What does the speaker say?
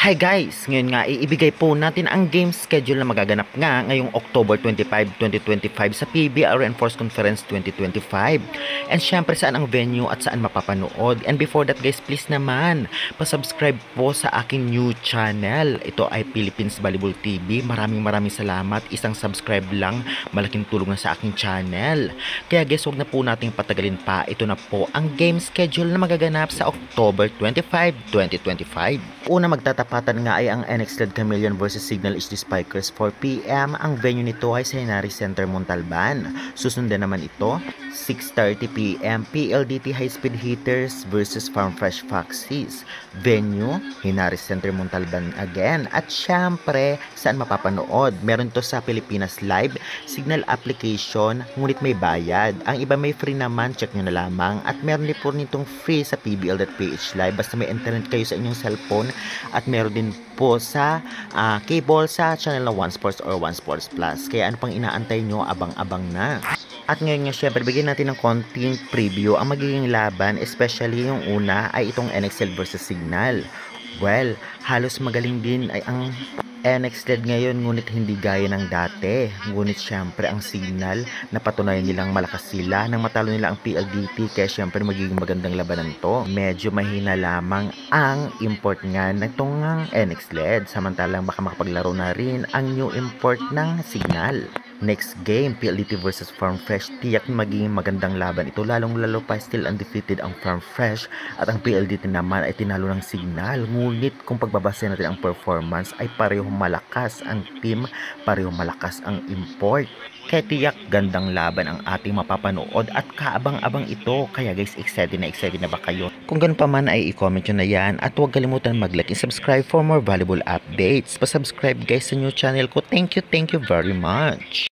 Hi guys! Ngayon nga iibigay po natin ang game schedule na magaganap nga ngayong October 25, 2025 sa PBRN Force Conference 2025. And syempre saan ang venue at saan mapapanood. And before that guys, please naman pasubscribe po sa aking new channel. Ito ay Philippines Volleyball TV. Maraming salamat. Isang subscribe lang, malaking tulong na sa aking channel. Kaya guys, huwag na po nating patagalin pa. Ito na po ang game schedule na magaganap sa October 25, 2025. Una magtatapatan nga ay ang NX-led Chameleon versus Signal HD Spikers 4 PM. Ang venue nito ay sa Henares Center, Montalban. Susundan naman ito 6:30 PM PLDT High Speed Hitters versus Farm Fresh Foxes. Venue Henares Center, Montalban again. At syempre saan mapapanood? Meron to sa Pilipinas Live Signal application, ngunit may bayad. Ang iba may free naman, check nyo na lamang. At meron din po nitong free sa pbl.ph live basta may internet kayo sa inyong cellphone. At meron din po sa cable sa channel na One Sports or One Sports Plus. Kaya ano pang inaantay nyo, abang-abang na. At ngayon nga syempre bigyan natin ng konting preview ang magiging laban, especially yung una ay itong NXL versus Signal. Well, halos magaling din ay ang NX-led ngayon, ngunit hindi gaya ng dati. Ngunit syempre ang Signal, napatunayan nilang malakas sila nang matalo nila ang PLDT, kaya syempre magiging magandang labanan to. Medyo mahina lamang ang import nga nitong NX-led, samantalang baka makapaglaro na rin ang new import ng Signal. Next game, PLDT versus Farm Fresh. Tiyak na magiging magandang laban ito, lalong-lalo pa still undefeated ang Farm Fresh at ang PLDT naman ay tinalo ng Signal. Ngunit kung pagbabase natin ang performance ay parehong malakas ang team, parehong malakas ang import. Kaya tiyak gandang laban ang ating mapapanood at kaabang-abang ito. Kaya guys, excited na ba kayo? Kung ganun pa man ay i-comment nyo na yan at huwag kalimutan mag-like and subscribe for more valuable updates. Pa-subscribe guys sa new channel ko. Thank you very much.